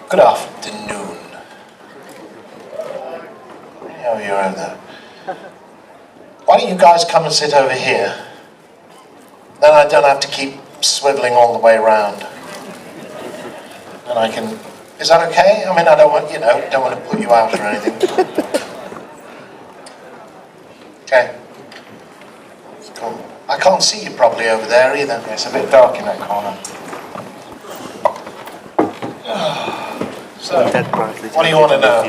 Good afternoon. Oh, you're over there. Why don't you guys come and sit over here? Then I don't have to keep swiveling all the way around. And I can... Is that okay? I mean, I don't want, don't want to put you out or anything. Okay. Cool. I can't see you properly over there either. Yeah, it's a bit dark in that corner. So, what do you want to know?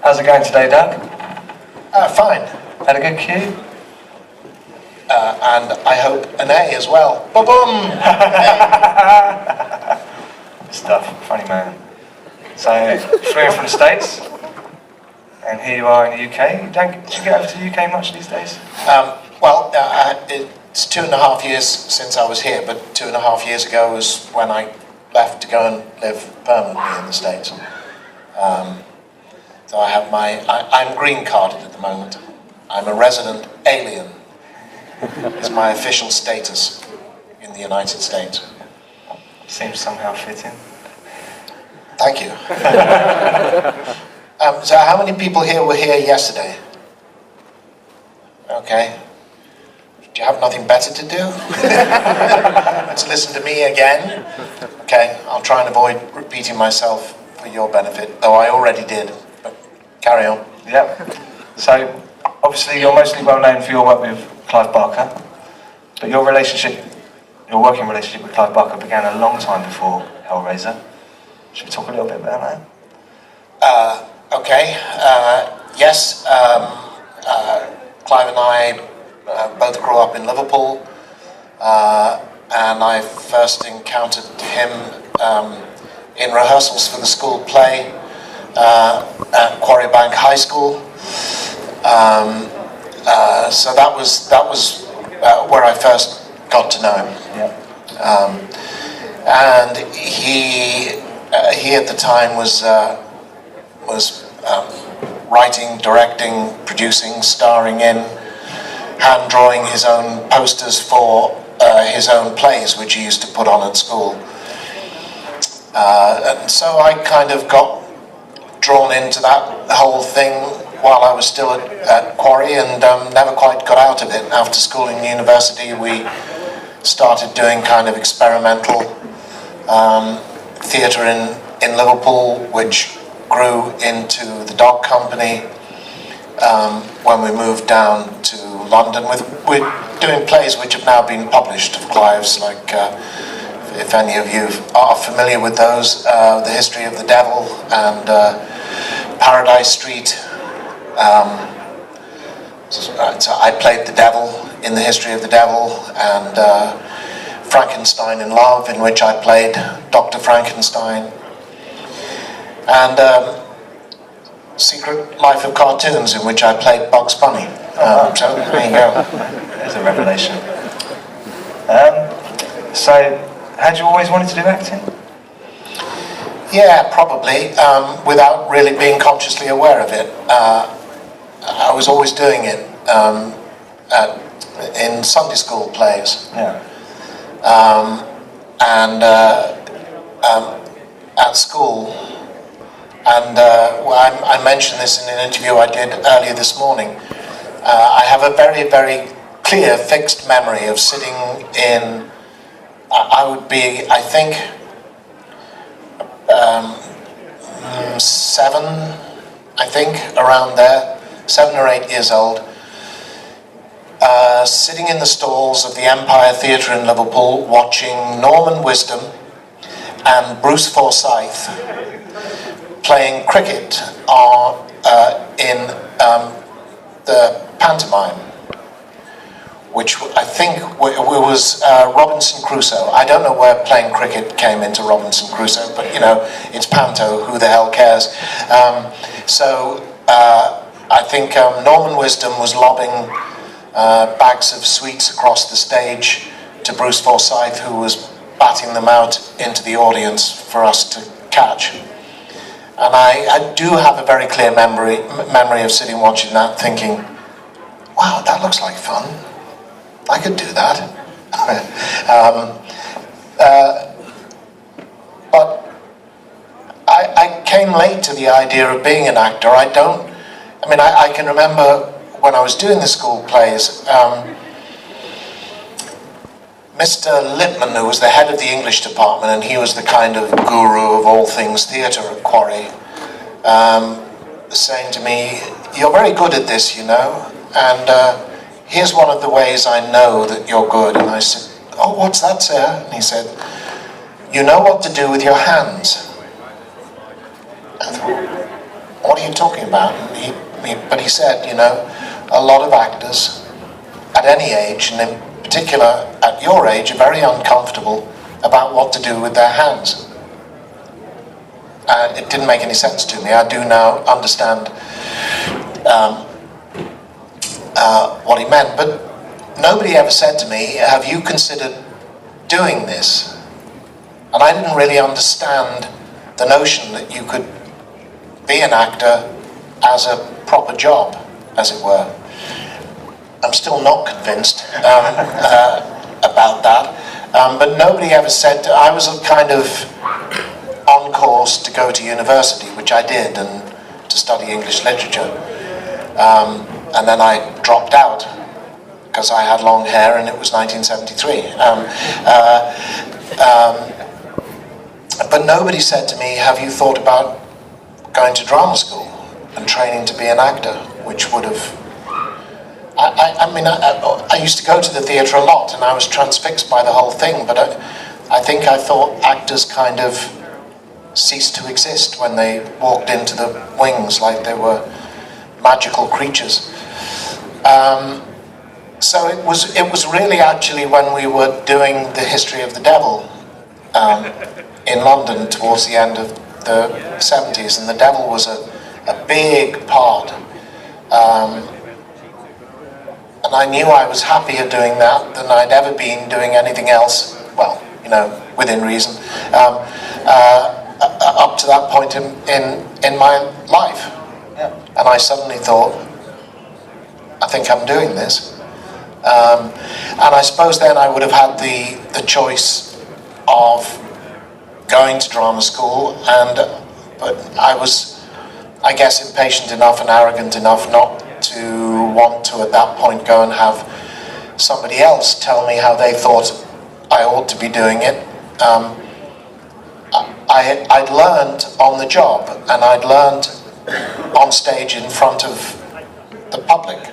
How's it going today, Doug? Fine. Had a good queue? And I hope an A as well. Ba-boom! Stuff, funny man. So, flew from the States, and here you are in the UK. Do you get over to the UK much these days? It's 2.5 years since I was here, but 2.5 years ago was when I left to go and live permanently in the States. So I have I'm green carded at the moment. I'm a resident alien. Is my official status in the United States. Seems somehow fitting. Thank you. So how many people here were here yesterday? Okay. Do you have nothing better to do? Let's listen to me again. Okay, I'll try and avoid repeating myself for your benefit, though I already did. But carry on. Yep. So, obviously you're mostly well known for your work with Clive Barker, but your working relationship with Clive Barker began a long time before Hellraiser. Should we talk a little bit about that? Okay. Yes. Clive and I both grew up in Liverpool, and I first encountered him in rehearsals for the school play at Quarry Bank High School. So that was where I first got to know him. Yeah. And he at the time was writing, directing, producing, starring in, hand drawing his own posters for his own plays, which he used to put on at school. And so I kind of got drawn into that whole thing while I was still at Quarry, and never quite got out of it. After school in university, we started doing kind of experimental theatre in Liverpool, which grew into the Dog Company when we moved down to London. We're doing plays which have now been published of Clive's, like if any of you are familiar with those, The History of the Devil and Paradise Street. So I played the devil in The History of the Devil, and Frankenstein in Love, in which I played Dr. Frankenstein, and Secret Life of Cartoons, in which I played Bugs Bunny. So there you go. There's a revelation. So, had you always wanted to do acting? Yeah, probably, without really being consciously aware of it. I was always doing it in Sunday school plays. Yeah. And at school. And I mentioned this in an interview I did earlier this morning. I have a very, very clear, fixed memory of sitting in, I would be, I think, 7, I think, around there, 7 or 8 years old, sitting in the stalls of the Empire Theatre in Liverpool, watching Norman Wisdom and Bruce Forsyth playing cricket in the pantomime, which I think was Robinson Crusoe. I don't know where playing cricket came into Robinson Crusoe, but it's panto, who the hell cares? So I think Norman Wisdom was lobbing bags of sweets across the stage to Bruce Forsyth, who was batting them out into the audience for us to catch. And I do have a very clear memory of sitting watching that, thinking, wow, that looks like fun. I could do that. But I came late to the idea of being an actor. I can remember when I was doing the school plays, Mr. Lippman, who was the head of the English department, and he was the kind of guru of all things theatre at Quarry, saying to me, "You're very good at this, you know, and here's one of the ways I know that you're good." And I said, "Oh, what's that, sir?" And he said, "You know what to do with your hands." I thought, "What are you talking about?" But he said, "You know, a lot of actors at any age, and in particular at your age, are very uncomfortable about what to do with their hands." And it didn't make any sense to me. I do now understand what he meant, but nobody ever said to me, "Have you considered doing this?" And I didn't really understand the notion that you could be an actor as a proper job, as it were. I'm still not convinced about that, but nobody ever said. I was kind of on course to go to university, which I did, and to study English literature, and then I dropped out because I had long hair and it was 1973. But nobody said to me, "Have you thought about going to drama school and training to be an actor?" Which would have... I used to go to the theatre a lot, and I was transfixed by the whole thing, but I think I thought actors kind of ceased to exist when they walked into the wings like they were magical creatures. So it was really actually when we were doing The History of the Devil in London towards the end of the 70s, and the devil was a big part. And I knew I was happier doing that than I'd ever been doing anything else, well, you know, within reason, up to that point in my life. Yeah. And I suddenly thought, I think I'm doing this. And I suppose then I would have had the choice of going to drama school, but I was, I guess, impatient enough and arrogant enough not to want to at that point go and have somebody else tell me how they thought I ought to be doing it. I'd learned on the job, and I'd learned on stage in front of the public,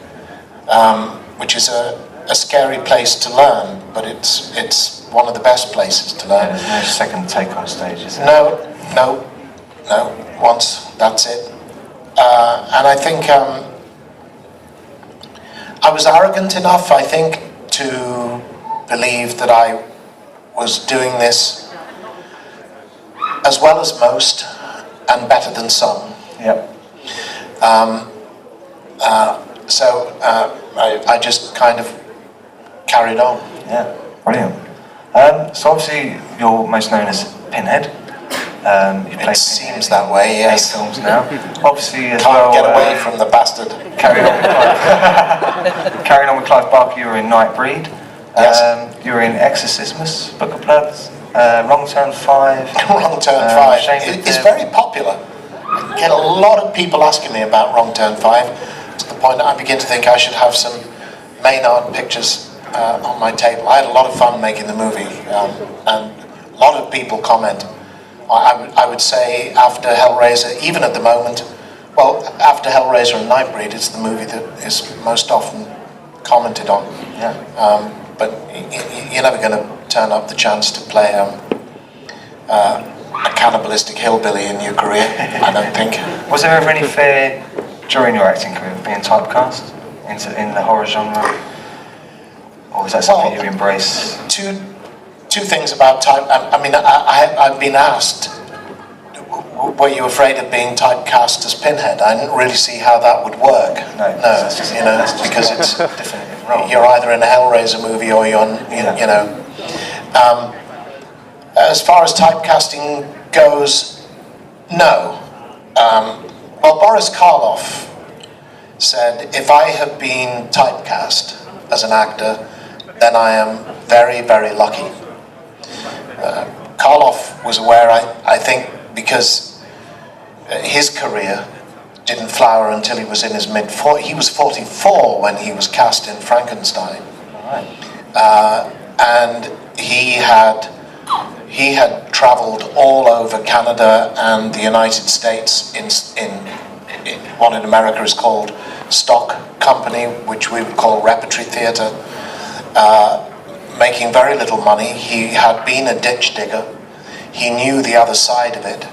which is a scary place to learn, but it's one of the best places to learn. Yeah, there's no second take on stage, is there? No. Once, that's it. And I think I was arrogant enough, I think, to believe that I was doing this as well as most and better than some. Yep. So I just kind of carried on. Yeah, brilliant. So obviously you're most known as Pinhead. It seems that way, yes. 8 films now. Obviously as Can't well... get away from the bastard. Carrying on with Clive Barker, you were in Nightbreed. Yes. You were in Exorcismus, Book of Blood, Wrong Turn 5. Wrong Turn 5. It's very popular. I get a lot of people asking me about Wrong Turn 5, to the point that I begin to think I should have some Maynard pictures on my table. I had a lot of fun making the movie, and a lot of people comment. I would say after Hellraiser, even at the moment, well, after Hellraiser and Nightbreed, it's the movie that is most often commented on. Yeah. But you're never going to turn up the chance to play a cannibalistic hillbilly in your career, I don't think. Was there ever any fear during your acting career of being typecast in the horror genre? Or was that something you embrace? Two things about type. I've been asked, were you afraid of being typecast as Pinhead? I didn't really see how that would work. No, because it's definitive role. You're either in a Hellraiser movie or you know. As far as typecasting goes, no. Well, Boris Karloff said, if I have been typecast as an actor, then I am very, very lucky. Karloff was aware, I think, because his career didn't flower until he was in his mid-40s. He was 44 when he was cast in Frankenstein. And he had travelled all over Canada and the United States in what in America is called stock company, which we would call repertory theatre, making very little money. He had been a ditch digger. He knew the other side of it.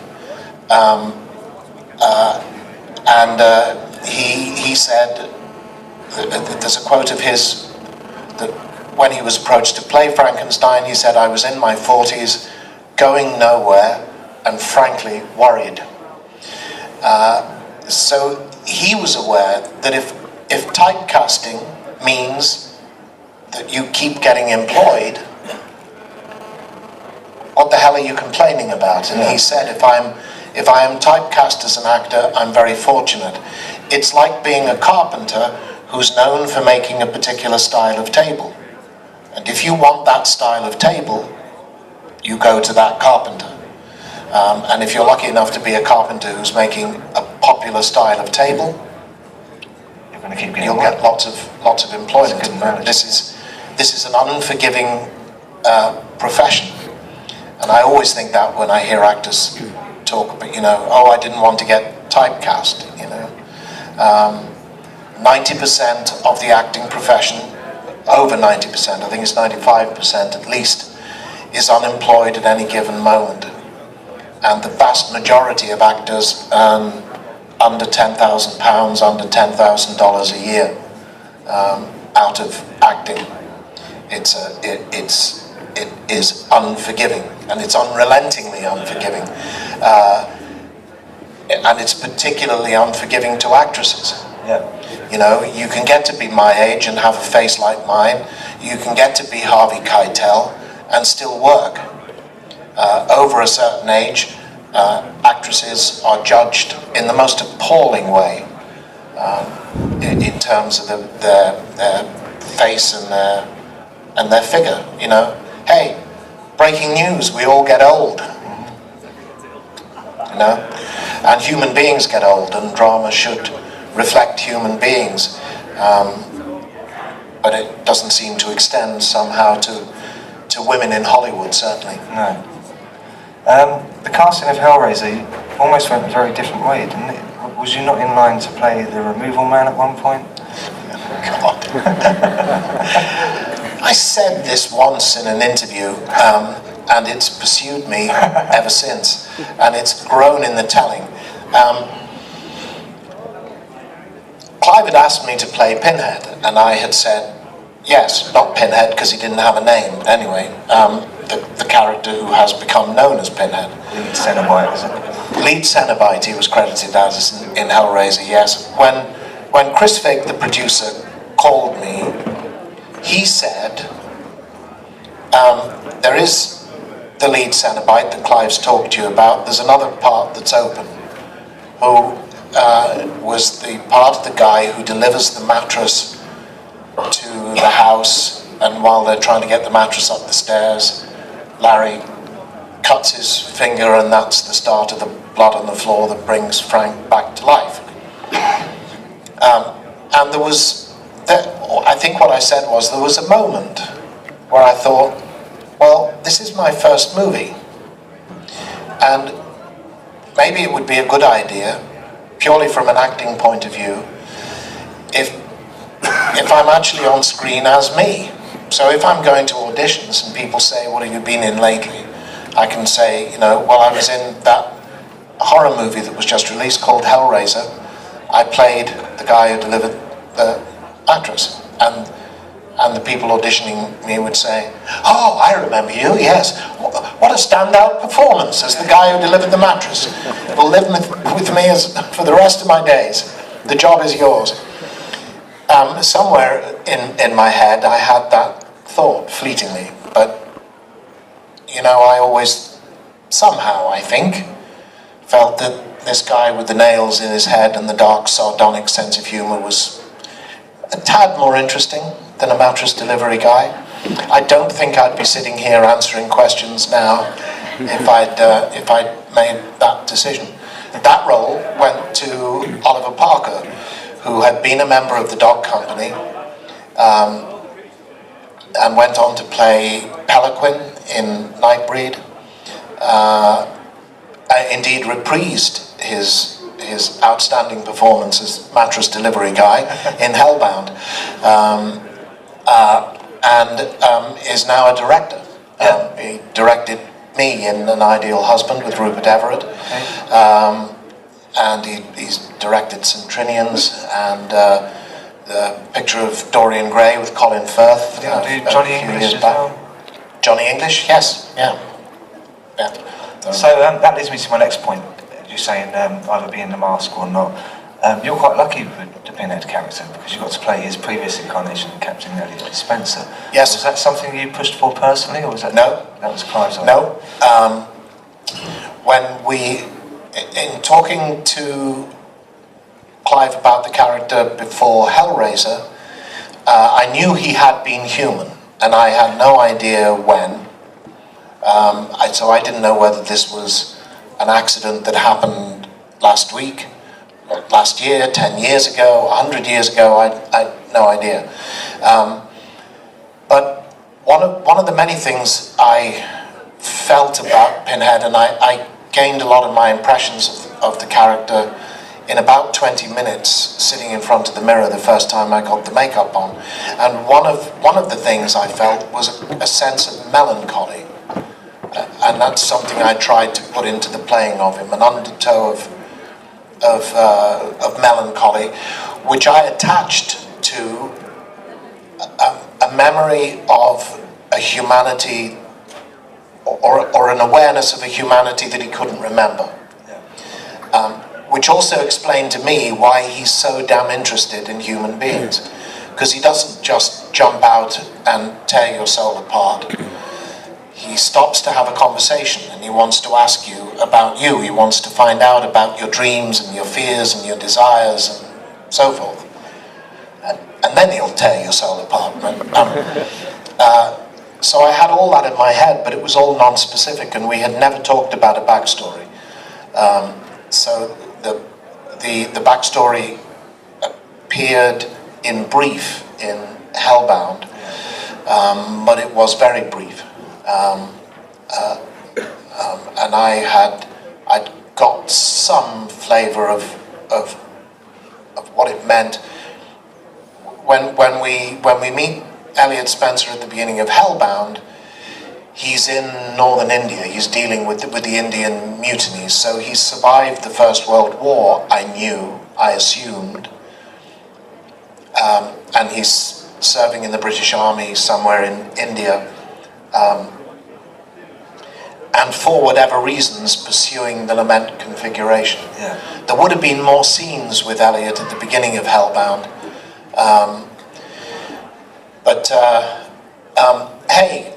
He said, there's a quote of his, that when he was approached to play Frankenstein, he said, "I was in my 40s, going nowhere, and frankly worried." So he was aware that if typecasting means that you keep getting employed, what the hell are you complaining about? And he said, if I am typecast as an actor, I'm very fortunate. It's like being a carpenter who's known for making a particular style of table. And if you want that style of table, you go to that carpenter. And if you're lucky enough to be a carpenter who's making a popular style of table, you'll get lots of employment. This is an unforgiving profession. And I always think that when I hear actors talk about, I didn't want to get typecast, 90% of the acting profession, over 90%, I think it's 95% at least, is unemployed at any given moment. And the vast majority of actors earn under £10,000, under $10,000 a year out of acting. It is unforgiving, and it's unrelentingly unforgiving. And it's particularly unforgiving to actresses. Yeah. You can get to be my age and have a face like mine. You can get to be Harvey Keitel and still work. Over a certain age, actresses are judged in the most appalling way in terms of their face and their figure. Hey, breaking news, we all get old. And human beings get old, and drama should reflect human beings. But it doesn't seem to extend somehow to women in Hollywood, certainly. No. The casting of Hellraiser almost went a very different way, didn't it? Was you not in line to play the removal man at one point? God. I said this once in an interview, and it's pursued me ever since, and it's grown in the telling. Clive had asked me to play Pinhead, and I had said, yes, not Pinhead, because he didn't have a name. Anyway, the character who has become known as Pinhead. Lead Cenobite, is it? Lead Cenobite, he was credited as in Hellraiser, yes. When Chris Figg, the producer, called me, he said, there is the lead Cenobite that Clive's talked to you about. There's another part that's open, who was the part of the guy who delivers the mattress to the house, and while they're trying to get the mattress up the stairs, Larry cuts his finger, and that's the start of the blood on the floor that brings Frank back to life. And there was, I think what I said was, there was a moment where I thought, well, this is my first movie, and maybe it would be a good idea, purely from an acting point of view, if I'm actually on screen as me. So if I'm going to auditions and people say, what have you been in lately? I can say, well, I was in that horror movie that was just released called Hellraiser. I played the guy who delivered the mattress. And the people auditioning me would say, oh, I remember you, yes. What a standout performance as the guy who delivered the mattress. It will live with me for the rest of my days. The job is yours. Somewhere in my head, I had that thought fleetingly. But, I always, somehow, I think, felt that this guy with the nails in his head and the dark, sardonic sense of humour was a tad more interesting than a mattress delivery guy. I don't think I'd be sitting here answering questions now if I'd made that decision. That role went to Oliver Parker, who had been a member of the Dog Company, and went on to play Peliquin in Nightbreed. Indeed, reprised his outstanding performance as mattress delivery guy in Hellbound, and is now a director. He directed me in An Ideal Husband with Rupert Everett, and he's directed St. Trinian's and the Picture of Dorian Gray with Colin Firth. Johnny English as well. Johnny English, yes, yeah. So that leads me to my next point. You're saying either be in the mask or not. You're quite lucky with the Pinhead character because you got to play his previous incarnation, Captain Elliot Spencer. Yes. Was that something you pushed for personally, or was that no? That was Clive's idea? No. When we, in talking to Clive about the character before Hellraiser, I knew he had been human, and I had no idea when. So I didn't know whether this was an accident that happened last week, last year, 10 years ago, 100 years ago. I had no idea. But one of the many things I felt about Pinhead, and I gained a lot of my impressions of the character in about 20 minutes sitting in front of the mirror the first time I got the makeup on. And one of the things I felt was a sense of melancholy. And that's something I tried to put into the playing of him, an undertow of melancholy, which I attached to a memory of a humanity or an awareness of a humanity that he couldn't remember. Which also explained to me why he's so damn interested in human beings. Because he doesn't just jump out and tear your soul apart. He stops to have a conversation and he wants to ask you about you. He wants to find out about your dreams and your fears and your desires and so forth. And then he'll tear your soul apart. So I had all that in my head, but it was all non-specific, and we had never talked about a backstory. So the backstory appeared in brief in Hellbound, but it was very brief. And I'd got some flavour of what it meant when we meet Elliot Spencer at the beginning of Hellbound. He's in northern India. He's dealing with the Indian mutinies. So he's survived the First World War. I assumed, and he's serving in the British Army somewhere in India. And for whatever reasons, pursuing the Lament configuration. Yeah. There would have been more scenes with Elliot at the beginning of Hellbound. Hey,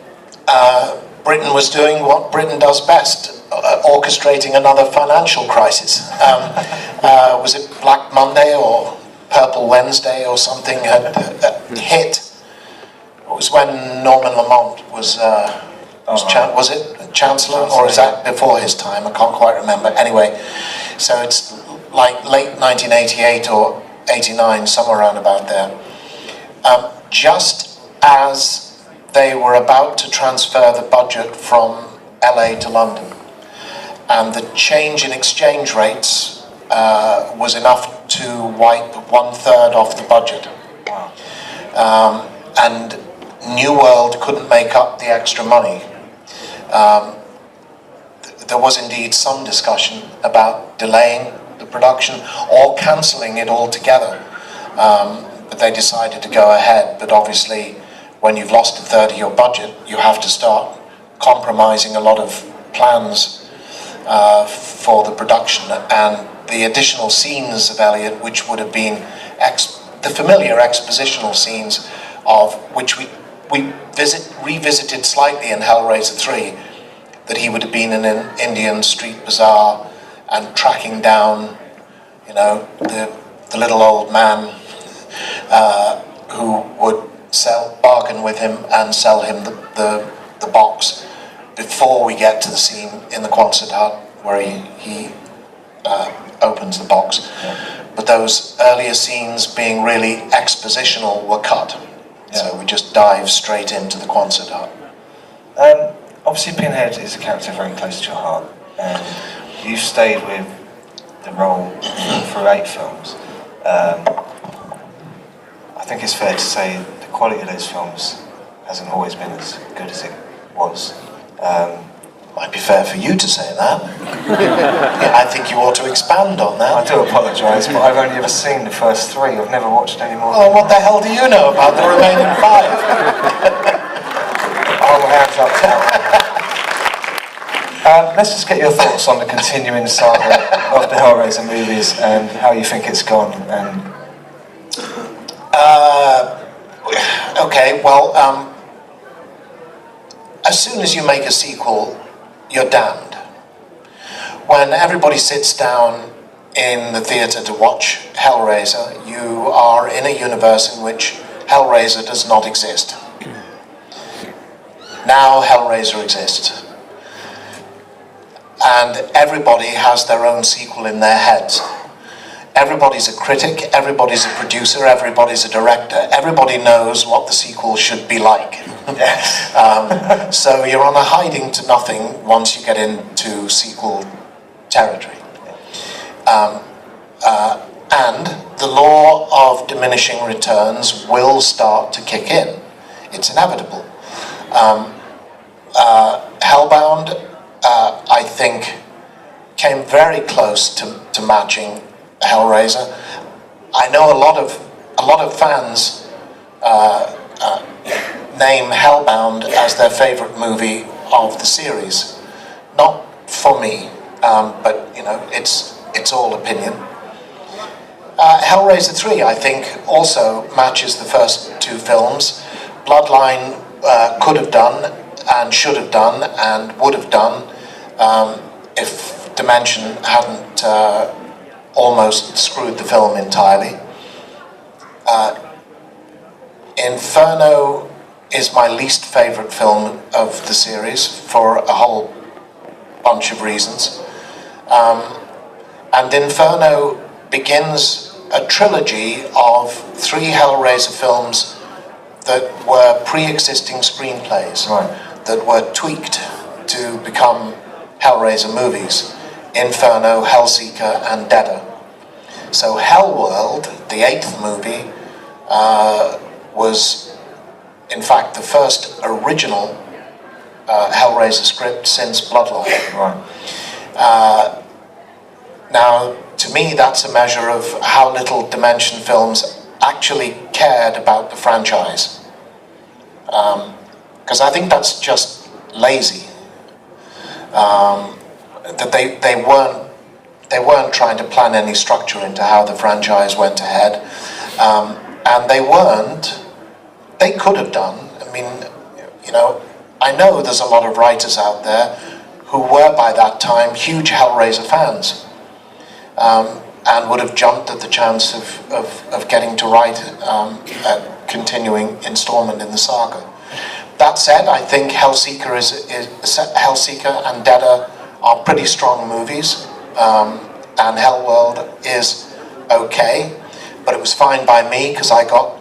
Britain was doing what Britain does best, orchestrating another financial crisis. Was it Black Monday or Purple Wednesday or something had hit? It was when Norman Lamont was it Chancellor, or is that before his time? I can't quite remember. Anyway, so it's like late 1988 or 89, somewhere around about there. Just as they were about to transfer the budget from LA to London, and the change in exchange rates was enough to wipe 1/3 off the budget. Wow. And New World couldn't make up the extra money. There was indeed some discussion about delaying the production or cancelling it altogether, but they decided to go ahead. But obviously, when you've lost 1/3 of your budget, you have to start compromising a lot of plans for the production, and the additional scenes of Elliot, which would have been the familiar expositional scenes of which we revisited slightly in Hellraiser 3, that he would have been in an Indian street bazaar and tracking down, the little old man who would bargain with him and sell him the box before we get to the scene in the Quonset hut where he opens the box. Yeah. But those earlier scenes, being really expositional, were cut. Yeah. So we just dive straight into the Quonset hut. Obviously Pinhead is a character very close to your heart, and you've stayed with the role for 8 films. I think it's fair to say the quality of those films hasn't always been as good as it was. Might be fair for you to say that. Yeah, I think you ought to expand on that. I do apologise, but I've only ever seen the first 3. I've never watched any more. Oh, what the hell do you know about the remaining 5? Hold my hands up now. Let's just get your thoughts on the continuing saga of the Hellraiser movies and how you think it's gone. And okay, well, as soon as you make a sequel, you're damned. When everybody sits down in the theatre to watch Hellraiser, you are in a universe in which Hellraiser does not exist. Now Hellraiser exists. And everybody has their own sequel in their heads. Everybody's a critic, everybody's a producer, everybody's a director. Everybody knows what the sequel should be like. So you're on a hiding to nothing once you get into sequel territory. And the law of diminishing returns will start to kick in. It's inevitable. Hellbound, I think, came very close to matching Hellraiser. I know a lot of fans name Hellbound as their favourite movie of the series. Not for me, but you know, it's all opinion. Hellraiser 3, I think, also matches the first 2 films. Bloodline could have done, and should have done, and would have done if Dimension hadn't almost screwed the film entirely. Inferno is my least favourite film of the series for a whole bunch of reasons. And Inferno begins a trilogy of 3 Hellraiser films that were pre-existing screenplays, Right. that were tweaked to become Hellraiser movies. Inferno, Hellseeker, and Deader. So Hellworld, the 8th movie, was in fact the first original Hellraiser script since Bloodline. right. Now, to me, that's a measure of how little Dimension Films actually cared about the franchise. Because I think that's just lazy. That they weren't trying to plan any structure into how the franchise went ahead, and they could have done. I mean, you know, I know there's a lot of writers out there who were by that time huge Hellraiser fans, and would have jumped at the chance of getting to write a continuing installment in the saga. That said, I think Hellseeker and Deader are pretty strong movies, and Hellworld is okay, but it was fine by me because I got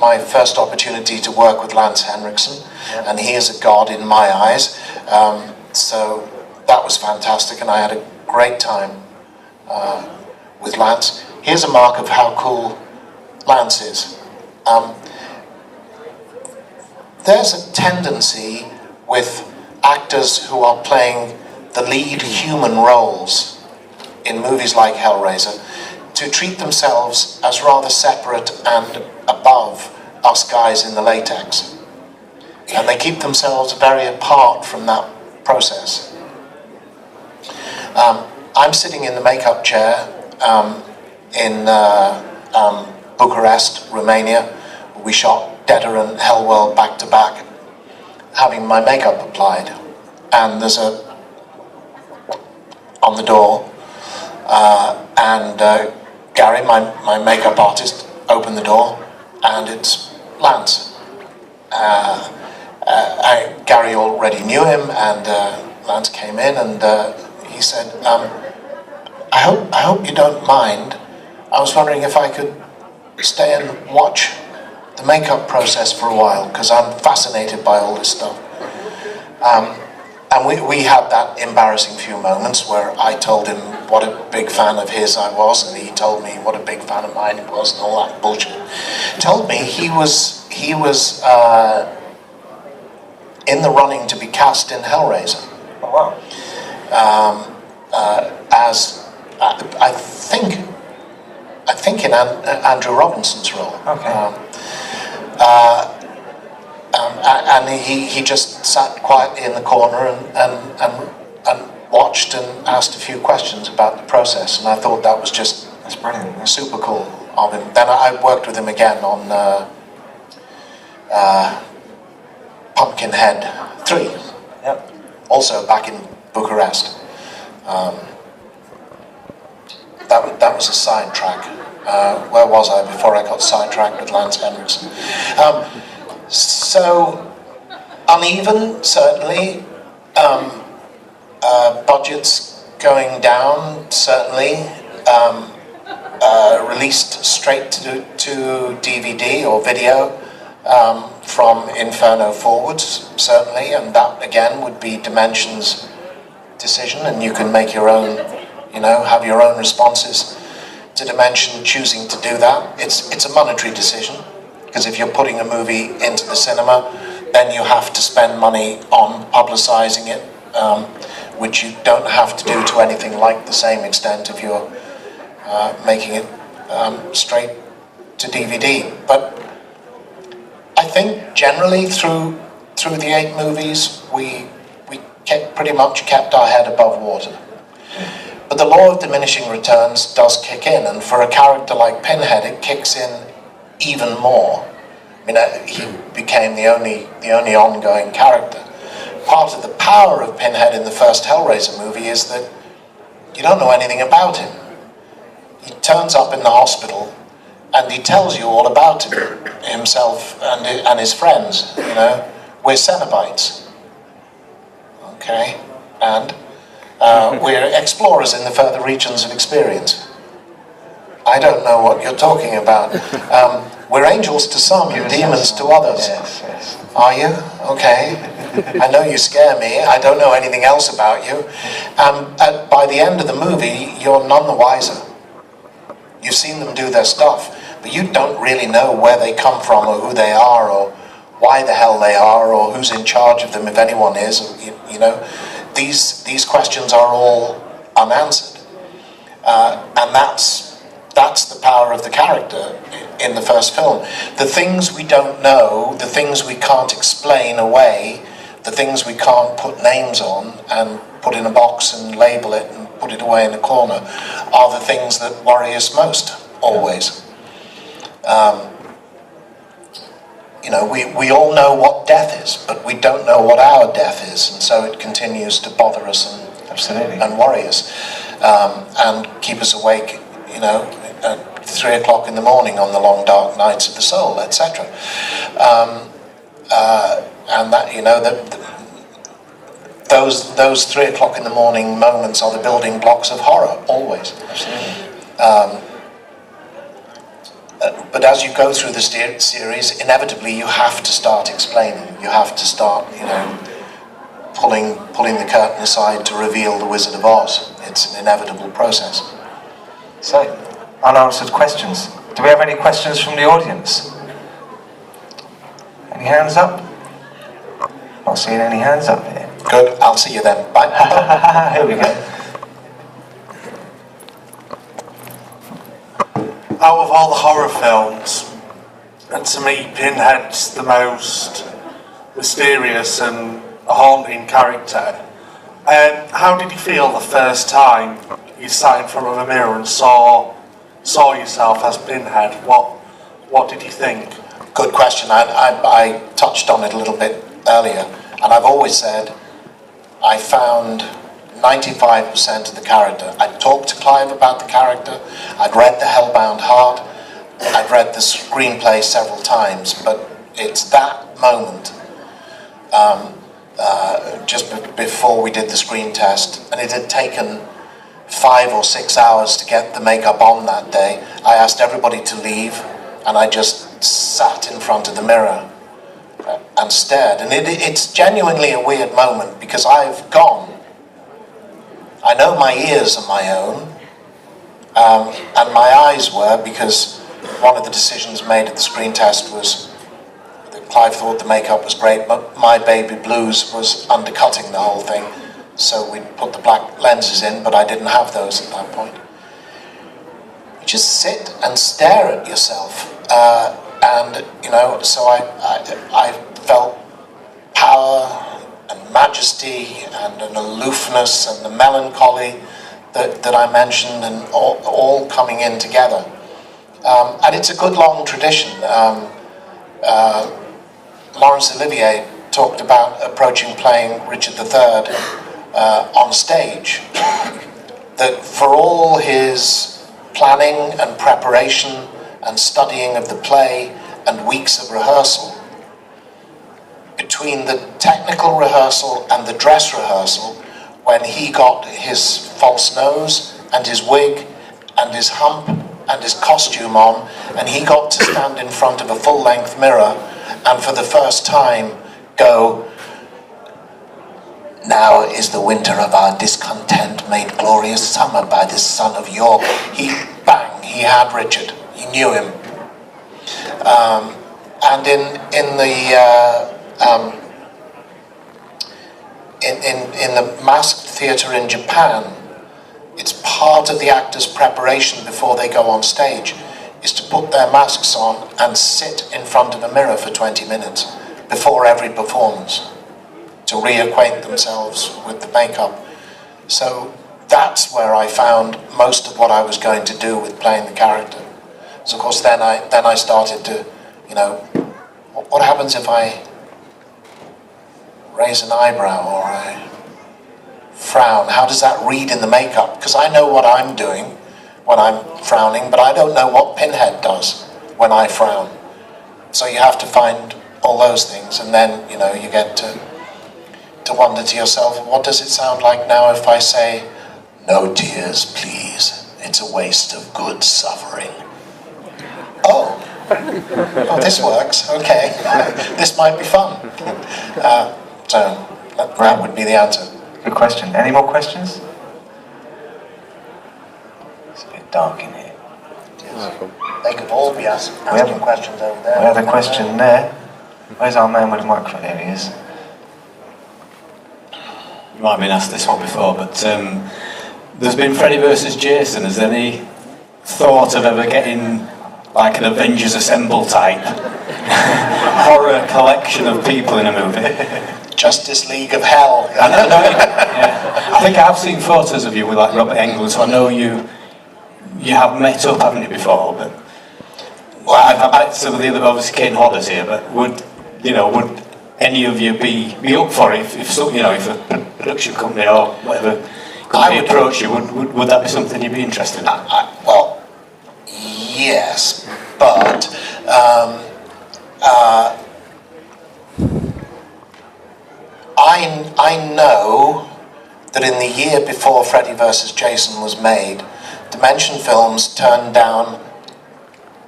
my first opportunity to work with Lance Henriksen, and he is a god in my eyes. So that was fantastic, and I had a great time with Lance. Here's a mark of how cool Lance is. There's a tendency with actors who are playing the lead human roles in movies like Hellraiser to treat themselves as rather separate and above us guys in the latex. And they keep themselves very apart from that process. I'm sitting in the makeup chair in Bucharest, Romania. We shot Deader and Hellworld back to back, having my makeup applied. And there's on the door, and Gary, my makeup artist, opened the door, and it's Lance. Gary already knew him, and Lance came in, and he said, I hope you don't mind. I was wondering if I could stay and watch the makeup process for a while, because I'm fascinated by all this stuff. And we had that embarrassing few moments where I told him what a big fan of his I was, and he told me what a big fan of mine he was, and all that bullshit. Told me he was in the running to be cast in Hellraiser. Oh wow! As I think in Andrew Robinson's role. Okay. And he just sat quietly in the corner and watched and asked a few questions about the process, and I thought that was just That's brilliant. super cool of him. Then I worked with him again on Pumpkinhead 3, Yep. also back in Bucharest. That was a sidetrack. Where was I before I got sidetracked with Lance Henriksen? So uneven, certainly. Budgets going down, certainly. Released straight to DVD or video from Inferno forwards, certainly, and that again would be Dimension's decision, and you can make your own, have your own responses to Dimension choosing to do that. It's a monetary decision, because if you're putting a movie into the cinema, then you have to spend money on publicising it, which you don't have to do to anything like the same extent if you're making it straight to DVD. But I think generally through the 8 movies, we pretty much kept our head above water. But the law of diminishing returns does kick in, and for a character like Pinhead, it kicks in even more. I mean, he became the only ongoing character. Part of the power of Pinhead in the first Hellraiser movie is that you don't know anything about him. He turns up in the hospital and he tells you all about himself and his friends. We're Cenobites. Okay, and we're explorers in the further regions of experience. I don't know what you're talking about. We're angels to some and demons to others. Yes. Are you? Okay. I know you scare me. I don't know anything else about you. By the end of the movie, you're none the wiser. You've seen them do their stuff, but you don't really know where they come from or who they are or why the hell they are or who's in charge of them, if anyone is. These questions are all unanswered. And that's the power of the character in the first film. The things we don't know, the things we can't explain away, the things we can't put names on and put in a box and label it and put it away in a corner, are the things that worry us most, always. We all know what death is, but we don't know what our death is, and so it continues to bother us and worry us, and keep us awake, at 3 o'clock in the morning on the long dark nights of the soul, etc. And that, those 3 o'clock in the morning moments are the building blocks of horror, always. But as you go through the series, inevitably you have to start explaining. You have to start, pulling the curtain aside to reveal the Wizard of Oz. It's an inevitable process. So, unanswered questions. Do we have any questions from the audience? Any hands up? Not seeing any hands up here. Good, I'll see you then. Bye. Here we go. Out of all the horror films, and to me, Pinhead's the most mysterious and haunting character. How did you feel the first time you sat in front of a mirror and saw yourself as Pinhead? What did you think? Good question. I touched on it a little bit earlier, and I've always said I found 95% of the character. I'd talked to Clive about the character, I'd read The Hellbound Heart, I'd read the screenplay several times, but It's that moment, just before we did the screen test, and it had taken 5 or 6 hours to get the makeup on that day. I asked everybody to leave, and I just sat in front of the mirror and stared. And it's genuinely a weird moment, because I've gone. I know my ears are my own, and my eyes were, because one of the decisions made at the screen test was that Clive thought the makeup was great, but My Baby Blues was undercutting the whole thing, so we put the black lenses in, but I didn't have those at that point. You just sit and stare at yourself, and you know, so I felt power and majesty and an aloofness and the melancholy that I mentioned, and all coming in together. And it's a good long tradition. Laurence Olivier talked about approaching playing Richard III on stage, that for all his planning and preparation and studying of the play and weeks of rehearsal, between the technical rehearsal and the dress rehearsal, when he got his false nose and his wig and his hump and his costume on, and he got to stand in front of a full-length mirror and for the first time go, "Now is the winter of our discontent made glorious summer by this son of York." He had Richard. He knew him. And in the masked theatre in Japan, it's part of the actor's preparation before they go on stage is to put their masks on and sit in front of a mirror for 20 minutes before every performance to reacquaint themselves with the makeup. So that's where I found most of what I was going to do with playing the character. So of course then I started to, you know, what happens if I raise an eyebrow or I frown? How does that read in the makeup? Because I know what I'm doing when I'm frowning, but I don't know what Pinhead does when I frown. So you have to find all those things, and then, you know, you get to wonder to yourself, what does it sound like now if I say, "No tears, please. It's a waste of good suffering." Oh, this works. Okay, this might be fun. So that would be the answer. Good question. Any more questions? It's a bit dark in here. They could all be asking questions over there. We have a question there. Where's our man with the microphone? There he is. You might have been asked this one before, but there's been Freddy versus Jason. Has any thought of ever getting like an Avengers Assemble type horror collection of people in a movie? Justice League of Hell. I think I've seen photos of you with like Robert Englund, so I know you have met up, haven't you, before? But well, I've met some of the other, obviously Kane Hodder's here, but would any of you be up for it if a production company or whatever company approached you? Would that be something you'd be interested in? Well, yes, but I know that in the year before Freddy vs. Jason was made, Dimension Films turned down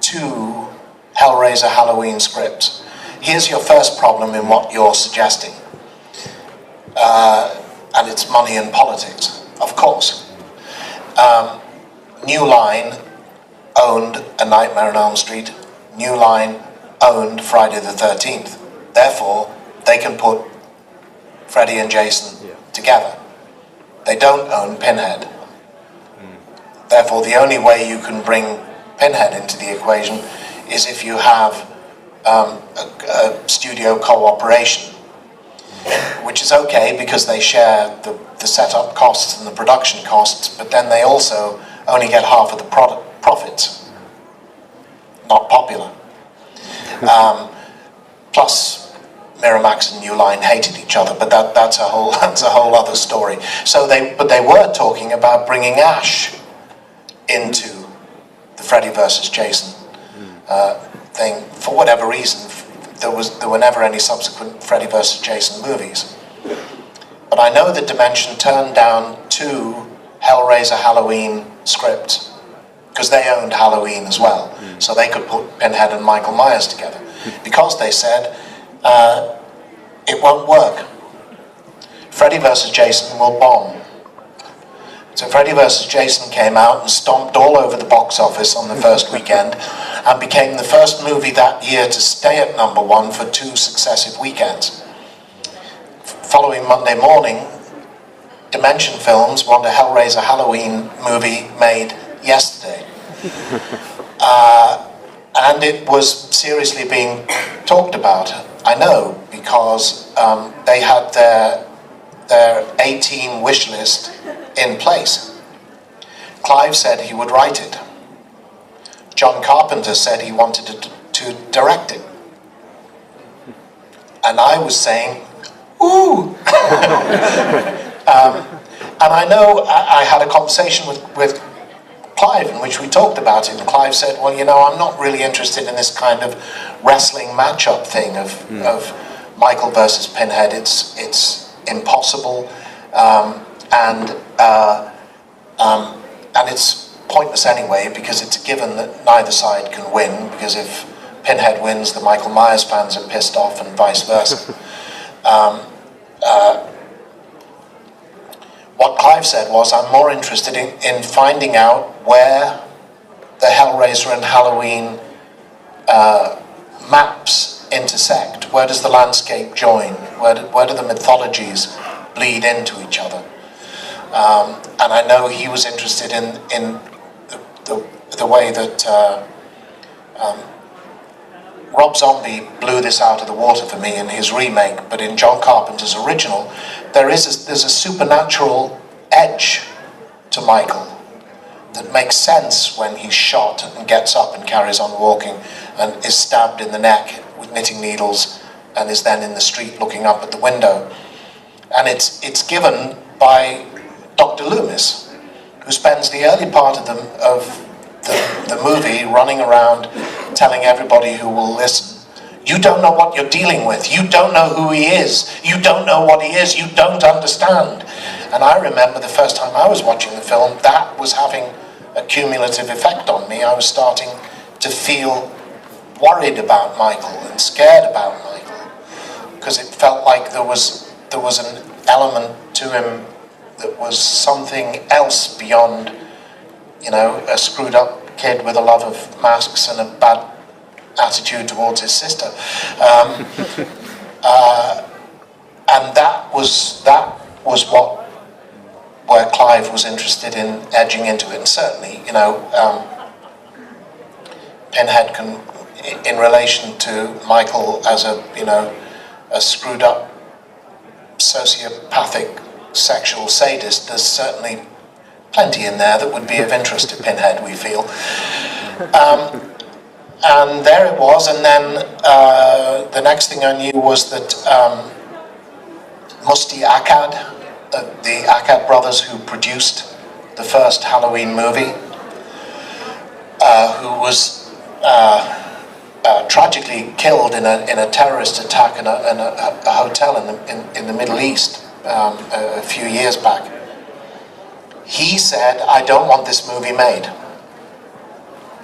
2 Hellraiser Halloween scripts. Here's your first problem in what you're suggesting. And it's money and politics, of course. New Line owned A Nightmare on Elm Street. New Line owned Friday the 13th. Therefore, they can put Freddy and Jason together. They don't own Pinhead. Therefore, the only way you can bring Pinhead into the equation is if you have a studio cooperation, which is okay because they share the setup costs and the production costs, but then they also only get half of the profits. Not popular. Plus, Miramax and New Line hated each other, but that's a whole other story. So they were talking about bringing Ash into the Freddy versus Jason thing. For whatever reason, there were never any subsequent Freddy vs. Jason movies. But I know that Dimension turned down 2 Hellraiser Halloween scripts, because they owned Halloween as well, so they could put Pinhead and Michael Myers together. Because they said, it won't work. Freddy vs. Jason will bomb. So Freddy vs. Jason came out and stomped all over the box office on the first weekend and became the first movie that year to stay at #1 for 2 successive weekends. Following Monday morning, Dimension Films want a Hellraiser Halloween movie made yesterday. And it was seriously being talked about. I know, because they had their A-team wish list in place. Clive said he would write it. John Carpenter said he wanted to direct it. And I was saying, ooh! And I know I had a conversation with Clive in which we talked about it, and Clive said, well, you know, I'm not really interested in this kind of wrestling matchup thing of Michael versus Pinhead. It's impossible, and it's pointless anyway, because it's a given that neither side can win, because if Pinhead wins, the Michael Myers fans are pissed off, and vice versa. What Clive said was, I'm more interested in finding out where the Hellraiser and Halloween maps intersect. Where does the landscape join? Where do the mythologies bleed into each other? And I know he was interested in the way that Rob Zombie blew this out of the water for me in his remake, but in John Carpenter's original, there's a supernatural edge to Michael that makes sense when he's shot and gets up and carries on walking and is stabbed in the neck with knitting needles and is then in the street looking up at the window. And it's given by Dr. Loomis, who spends the early part of the movie running around telling everybody who will listen, you don't know what you're dealing with, you don't know who he is, you don't know what he is, you don't understand. And I remember the first time I was watching the film, that was having a cumulative effect on me. I was starting to feel worried about Michael and scared about Michael, because it felt like there was an element to him that was something else beyond, you know, a screwed up kid with a love of masks and a bad attitude towards his sister. And that was where Clive was interested in edging into it. And certainly, you know, Pinhead can, in relation to Michael as a screwed up sociopathic sexual sadist, there's certainly plenty in there that would be of interest to Pinhead, we feel. And there it was, and then the next thing I knew was that Musti Akkad, the Akkad brothers who produced the first Halloween movie, who was tragically killed in a terrorist attack in a hotel in the Middle East a few years back. He said, I don't want this movie made.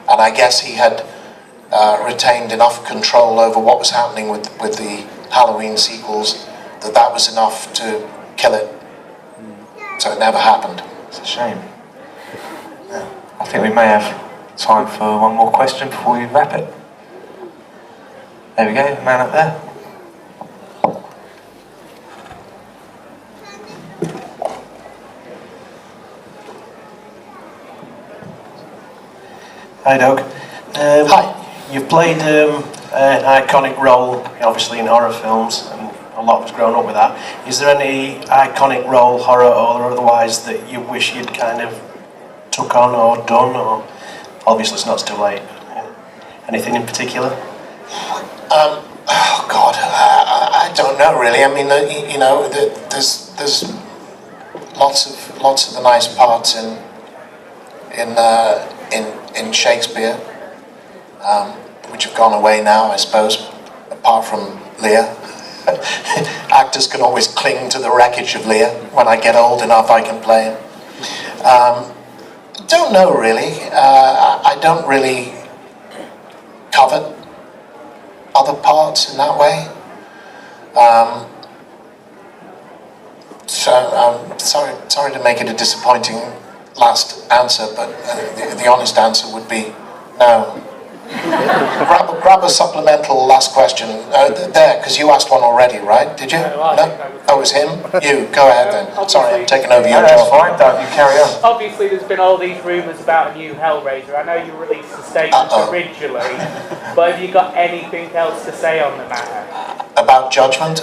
And I guess he had retained enough control over what was happening with the Halloween sequels that was enough to kill it. So it never happened. It's a shame. Yeah. I think we may have time for one more question before we wrap it. There we go, man up there. Hi, Doug. Hi. You've played an iconic role, obviously, in horror films, and a lot of us grown up with that. Is there any iconic role, horror or otherwise, that you wish you'd kind of took on or done, or obviously it's not too late? Anything in particular? Oh God, I don't know really. I mean, you know, there's lots of the nice parts in Shakespeare, which have gone away now, I suppose. apart from Leah. Actors can always cling to the wreckage of Leah. When I get old enough, I can play him. Don't know really. I don't really covet other parts in that way. So I'm sorry to make it a disappointing last answer, but the honest answer would be no. grab a supplemental last question there, because you asked one already, right? Did you? No? Oh, it was him? You, go ahead then. Sorry, I'm taking over your That's job. fine, Doug, you carry on. Obviously, there's been all these rumours about a new Hellraiser. I know you released a statement originally, but have you got anything else to say on the matter? About Judgment?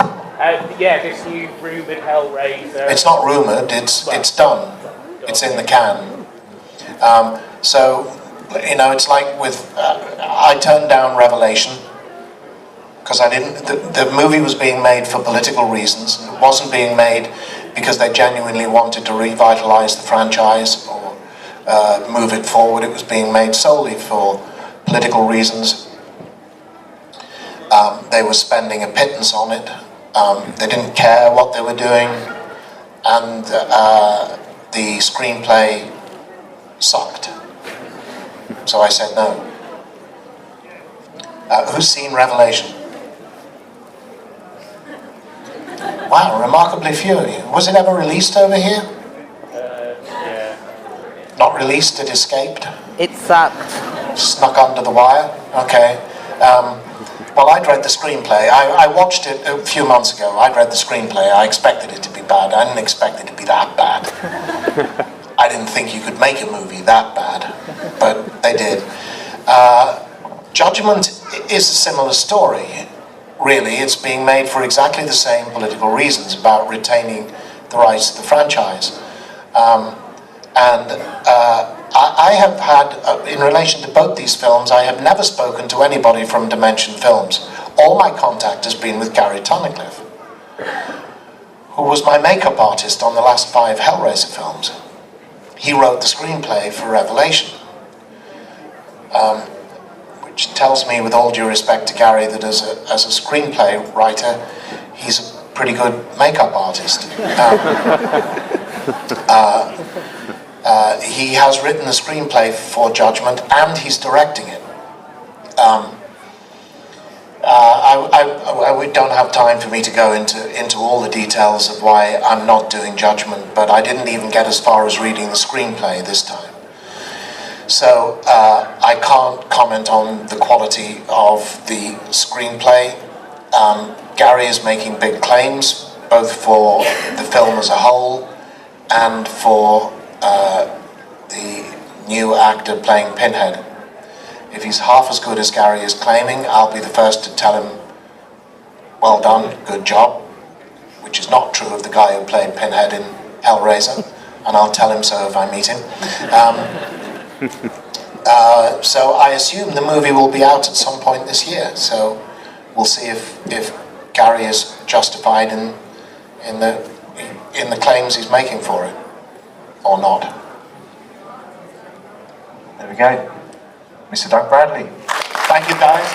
Yeah, this new rumoured Hellraiser. It's not rumoured, it's done. It's in the can. So, you know, it's like with... I turned down Revelation, because I didn't... The movie was being made for political reasons. It wasn't being made because they genuinely wanted to revitalise the franchise or move it forward. It was being made solely for political reasons. They were spending a pittance on it. They didn't care what they were doing, and the screenplay sucked. So I said no. Who's seen Revelation? Wow, remarkably few of you. Was it ever released over here? Yeah. Not released, it escaped? It sucked. Snuck under the wire? Okay. Well, I'd read the screenplay. I watched it a few months ago. I'd read the screenplay. I expected it to be bad. I didn't expect it to be that bad. I didn't think you could make a movie that bad, but they did. Judgment is a similar story, really. It's being made for exactly the same political reasons, about retaining the rights to the franchise. I have had, in relation to both these films, I have never spoken to anybody from Dimension Films. All my contact has been with Gary Tunnicliffe, who was my makeup artist on the last 5 Hellraiser films. He wrote the screenplay for Revelation, which tells me, with all due respect to Gary, that as a screenplay writer, he's a pretty good makeup artist. He has written the screenplay for Judgment, and he's directing it. We don't have time for me to go into all the details of why I'm not doing Judgment, but I didn't even get as far as reading the screenplay this time. So I can't comment on the quality of the screenplay. Gary is making big claims, both for the film as a whole and for the new actor playing Pinhead. If he's half as good as Gary is claiming, I'll be the first to tell him, well done, good job, which is not true of the guy who played Pinhead in Hellraiser, and I'll tell him so if I meet him. So I assume the movie will be out at some point this year, so we'll see if Gary is justified in the claims he's making for it, or not. There we go. Mr. Doug Bradley. Thank you, guys.